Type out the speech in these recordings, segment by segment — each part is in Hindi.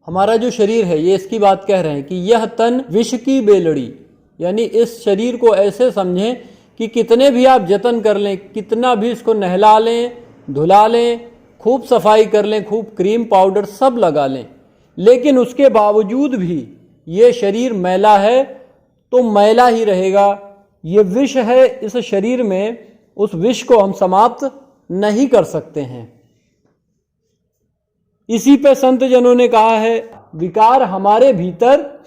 हमारा जो शरीर है, ये इसकी बात कह रहे हैं कि यह तन विष की बेलड़ी, यानी इस शरीर को ऐसे समझें कि कितने भी आप जतन कर लें, कितना भी इसको नहला लें, धुला लें, खूब सफाई कर लें, खूब क्रीम पाउडर सब लगा लें, लेकिन उसके बावजूद भी ये शरीर मैला है तो मैला ही रहेगा। ये विष है इस शरीर में, उस विष को हम समाप्त नहीं कर सकते हैं। इसी पे संत जनों ने कहा है, विकार हमारे भीतर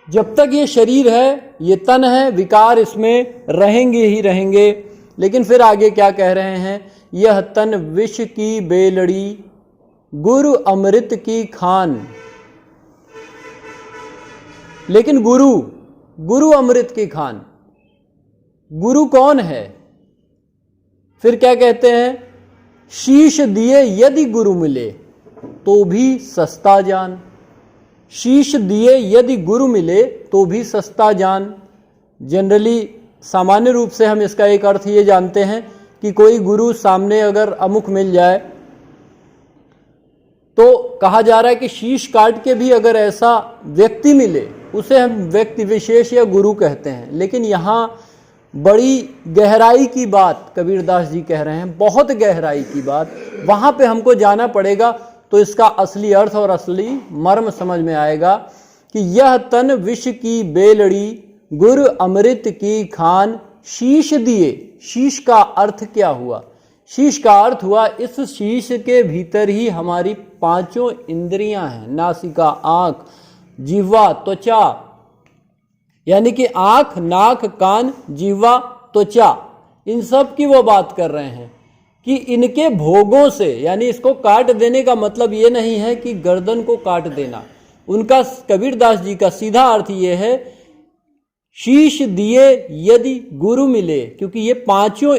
जब तक ये शरीर है, ये तन है, विकार इसमें रहेंगे ही रहेंगे। लेकिन फिर आगे क्या कह रहे हैं, यह तन विष की बेलड़ी, गुरु अमृत की खान। लेकिन गुरु अमृत की खान, गुरु कौन है? फिर क्या कहते हैं, शीश दिए यदि गुरु मिले तो भी सस्ता जान। शीश दिए यदि गुरु मिले तो भी सस्ता जान। जनरली सामान्य रूप से हम इसका एक अर्थ ये जानते हैं कि कोई गुरु सामने अगर अमुख मिल जाए तो कहा जा रहा है कि शीश काट के भी अगर ऐसा व्यक्ति मिले उसे हम व्यक्ति विशेष या गुरु कहते हैं। लेकिन यहाँ बड़ी गहराई की बात कबीरदास जी कह रहे हैं, बहुत गहराई की बात, वहाँ पे हमको जाना पड़ेगा तो इसका असली अर्थ और असली मर्म समझ में आएगा कि यह तन विष की बेलड़ी, गुरु अमृत की खान, शीश दिए। शीश का अर्थ क्या हुआ? शीश का अर्थ हुआ, इस शीश के भीतर ही हमारी पांचों इंद्रियां हैं, नासिका, आंख, जिह्वा, त्वचा, यानी कि आंख, नाक, कान, जिह्वा, त्वचा, इन सब की वो बात कर रहे हैं कि इनके भोगों से, यानी इसको काट देने का मतलब ये नहीं है कि गर्दन को काट देना। उनका, कबीरदास जी का सीधा अर्थ ये है, शीश दिए यदि गुरु मिले, क्योंकि ये पांचों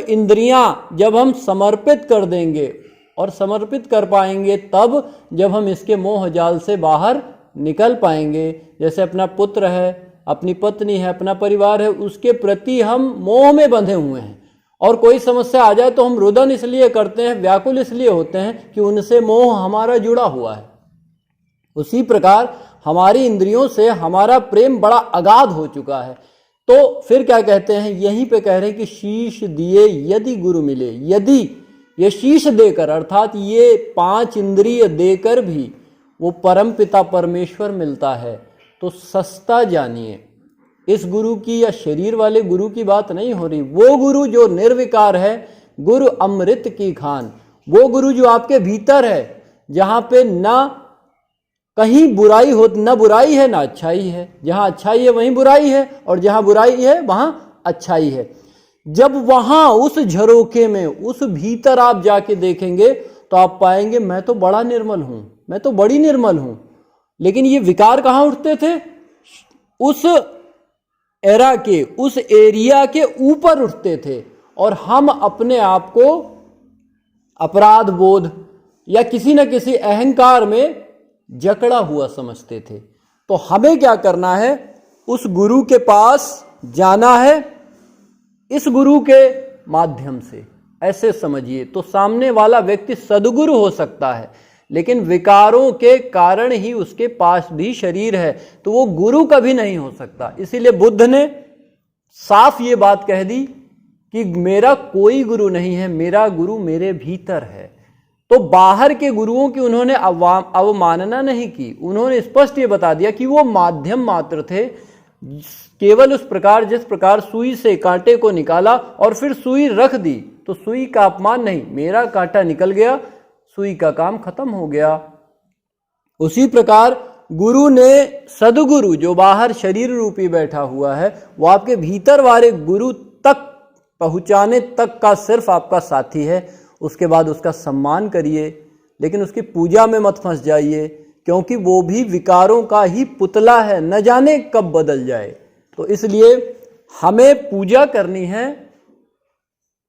इंद्रियां जब हम समर्पित कर देंगे, और समर्पित कर पाएंगे तब जब हम इसके मोह जाल से बाहर निकल पाएंगे। जैसे अपना पुत्र है, अपनी पत्नी है, अपना परिवार है, उसके प्रति हम मोह में बंधे हुए हैं, और कोई समस्या आ जाए तो हम रुदन इसलिए करते हैं, व्याकुल इसलिए होते हैं कि उनसे मोह हमारा जुड़ा हुआ है। उसी प्रकार हमारी इंद्रियों से हमारा प्रेम बड़ा अगाध हो चुका है। तो फिर क्या कहते हैं, यहीं पे कह रहे हैं कि शीश दिए यदि गुरु मिले। यदि ये शीश देकर, अर्थात ये पांच इंद्रिय देकर भी वो परम पिता परमेश्वर मिलता है तो सस्ता जानिए। इस गुरु की या शरीर वाले गुरु की बात नहीं हो रही, वो गुरु जो निर्विकार है, गुरु अमृत की खान, वो गुरु जो आपके भीतर है, जहां पे ना कहीं बुराई हो, ना बुराई है ना अच्छाई है। जहां अच्छाई है वहीं बुराई है, और जहां बुराई है वहां अच्छाई है। जब वहां उस झरोखे में, उस भीतर आप जाके देखेंगे तो आप पाएंगे मैं तो बड़ा निर्मल हूं, मैं तो बड़ी निर्मल हूं। लेकिन ये विकार कहां उठते थे? उस एरा के, उस एरिया के ऊपर उठते थे, और हम अपने आप को अपराध बोध या किसी न किसी अहंकार में जकड़ा हुआ समझते थे। तो हमें क्या करना है? उस गुरु के पास जाना है, इस गुरु के माध्यम से। ऐसे समझिए तो सामने वाला व्यक्ति सद्गुरु हो सकता है, लेकिन विकारों के कारण ही उसके पास भी शरीर है, तो वो गुरु कभी नहीं हो सकता। इसीलिए बुद्ध ने साफ ये बात कह दी कि मेरा कोई गुरु नहीं है, मेरा गुरु मेरे भीतर है। तो बाहर के गुरुओं की उन्होंने अवमानना नहीं की, उन्होंने स्पष्ट ये बता दिया कि वो माध्यम मात्र थे। केवल उस प्रकार, जिस प्रकार सुई से कांटे को निकाला और फिर सुई रख दी, तो सुई का अपमान नहीं, मेरा कांटा निकल गया, सुई का काम खत्म हो गया। उसी प्रकार गुरु ने, सदगुरु जो बाहर शरीर रूपी बैठा हुआ है, वो आपके भीतर वाले गुरु तक पहुंचाने तक का सिर्फ आपका साथी है। उसके बाद उसका सम्मान करिए, लेकिन उसकी पूजा में मत फंस जाइए, क्योंकि वो भी विकारों का ही पुतला है, न जाने कब बदल जाए। तो इसलिए हमें पूजा करनी है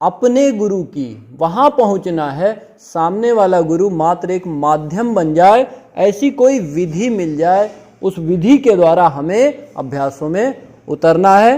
अपने गुरु की, वहां पहुंचना है। सामने वाला गुरु मात्र एक माध्यम बन जाए, ऐसी कोई विधि मिल जाए, उस विधि के द्वारा हमें अभ्यासों में उतरना है।